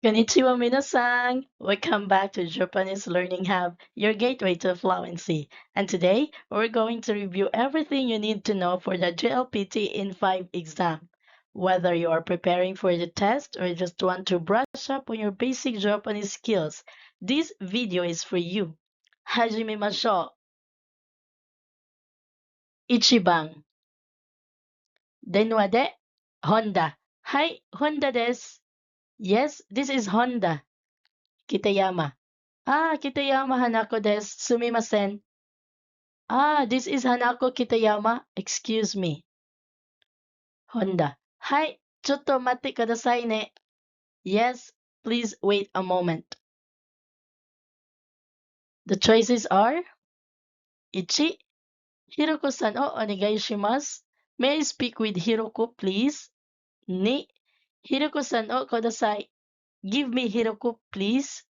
Konnichiwa minasan! Welcome back to Japanese Learning Hub, your gateway to fluency. And today, we're going to review everything you need to know for the JLPT in 5 exam. Whether you are preparing for the test or just want to brush up on your basic Japanese skills, this video is for you. Hajimemashou! Ichiban. Denwa de Honda. Hi, Honda desu. Yes, this is Honda. Kitayama. Kitayama Hanako desu. Sumimasen. This is Hanako Kitayama. Excuse me. Honda. Hai, chotto matte kudasai ne. Yes, please wait a moment. The choices are 1. Hiroko-san o onegai shimasu. May I speak with Hiroko, please? 2. Hiroko-san o kudasai. Give me Hiroko, please.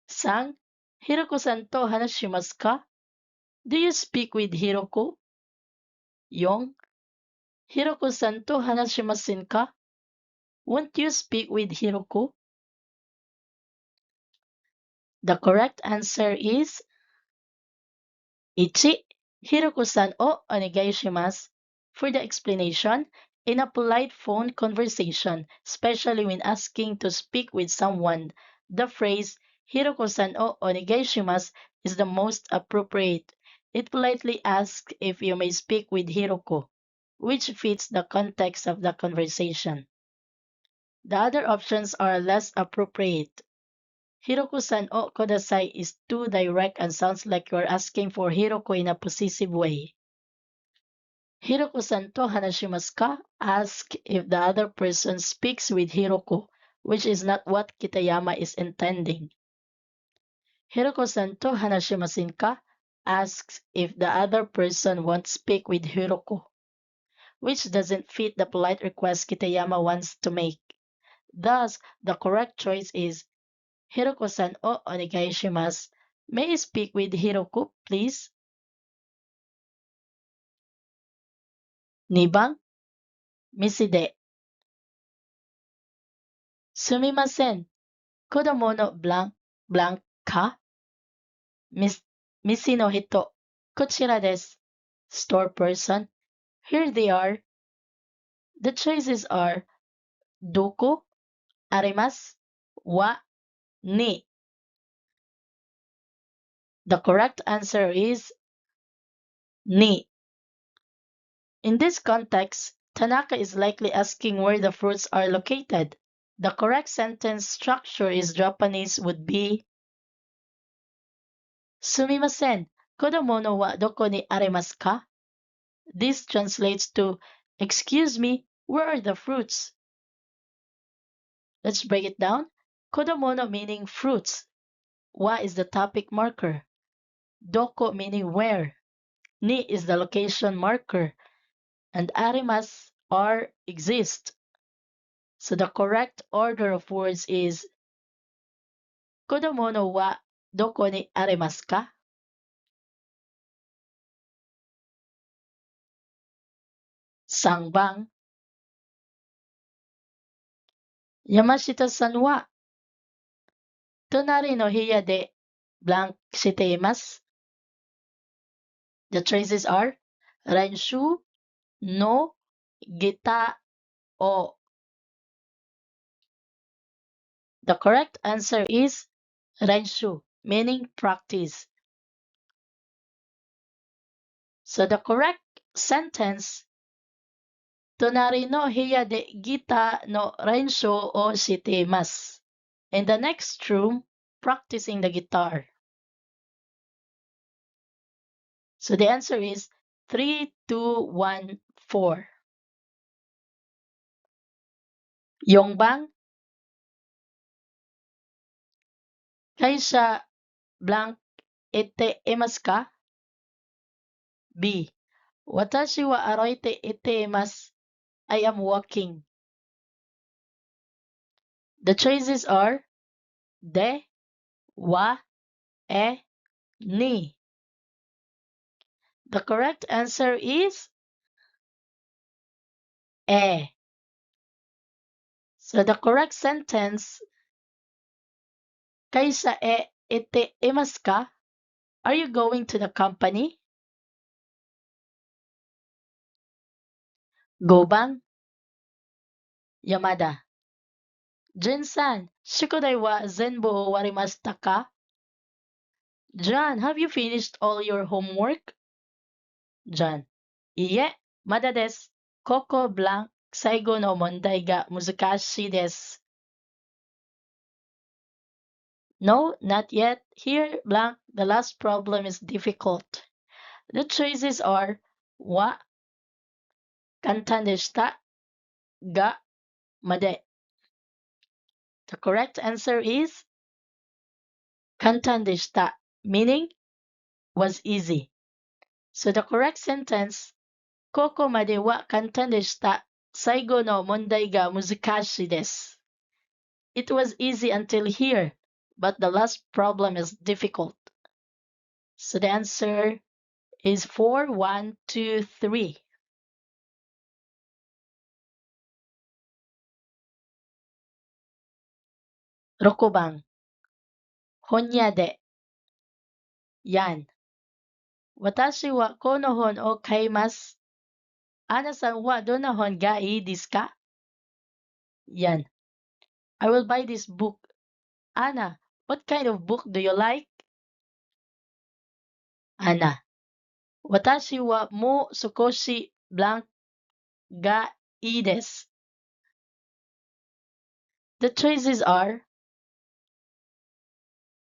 3. Hiroko-san to hanashimasu ka? Do you speak with Hiroko? 4. Hiroko-san to hanashimasen ka? Won't you speak with Hiroko? The correct answer is 1. Hiroko-san o onegai shimasu. For the explanation, in a polite phone conversation, especially when asking to speak with someone, the phrase Hiroko-san o onegai shimasu is the most appropriate. It politely asks if you may speak with Hiroko, which fits the context of the conversation. The other options are less appropriate. Hiroko-san o kudasai is too direct and sounds like you're asking for Hiroko in a possessive way. Hiroko-san to hanashimasu ka? Ask if the other person speaks with Hiroko, which is not what Kitayama is intending. Hiroko-san to hanashimasen ka? Asks if the other person won't speak with Hiroko, which doesn't fit the polite request Kitayama wants to make. Thus, the correct choice is Hiroko-san o onegai shimasu. May I speak with Hiroko, please? 2番、店で。すみません。子供のブランか店の人。こちらです。Store person. Here they are. The choices are どこありますはに。The correct answer is に。In this context, Tanaka is likely asking where the fruits are located. The correct sentence structure is Japanese would be すみません。子供のはどこにありますか? This translates to Excuse me, where are the fruits? Let's break it down. Kodomono meaning fruits. Wa is the topic marker. Doko meaning where. Ni is the location marker. And arimas are exist. So the correct order of words is Kodomono wa doko ni arimasu ka? Sangbang. Yamashita-san wa tonari no hiya de blank shite imasu. The choices are Renshu, no, gita, o. The correct answer is Renshu, meaning practice. So the correct sentence, Tonari no hiya de gita no renshu o shiteimasu. In the next room, practicing the guitar. So the answer is 3, 2, 1, 4. Yongbang, kaisha blank ite imasu ka? B. Watashi wa aroite ite imasu. I am walking. The choices are de, wa, e, ni. The correct answer is e. So the correct sentence, Kaysa ite imas ka? Are you going to the company? Go bang? Yamada. Jin-san, shikodai wa zenbu warimashita ka? John, have you finished all your homework? John. Iie, mada desu. Koko blank saigo no mondai ga muzukashi desu. No, not yet. Here, blank, the last problem is difficult. The choices are wa, kantan deshita, ga, made. The correct answer is kantan deshita, meaning was easy. So the correct sentence, koko made wa kantan deshita, saigo no mondai ga muzukashi desu. It was easy until here, but the last problem is difficult. So the answer is 4, 1, 2, 3. Rokobang. Honya de. Yan. Watashi wa kono hon o kaimasu. Ana-san wa donna hon ga ii desu ka? Yan. I will buy this book. Ana, what kind of book do you like? Ana. Watashi wa mo sukoshi blank ga ii desu. The choices are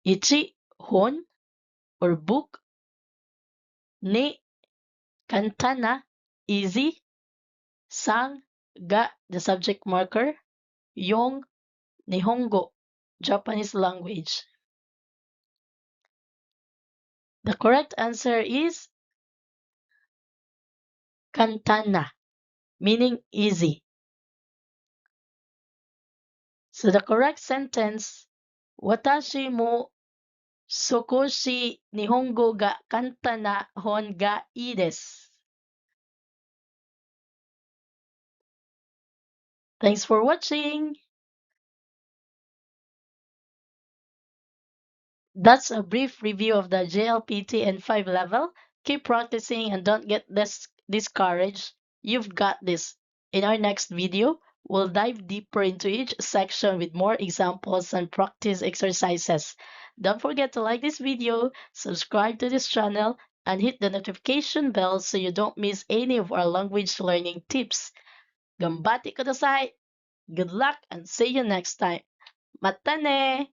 1. Hon or book. 2. Kantana, easy. 3. Ga, the subject marker. 4. Nihongo, Japanese language. The correct answer is kantana, meaning easy. So the correct sentence, watashi mo sokoshi nihongo ga kantana hon ga ii desu. Thanks for watching. That's a brief review of the JLPT N5 level. Keep practicing and don't get discouraged. You've got this. In our next video, we'll dive deeper into each section with more examples and practice exercises. Don't forget to like this video, subscribe to this channel, and hit the notification bell so you don't miss any of our language learning tips. Gambate kudasai! Good luck and see you next time. Mata ne!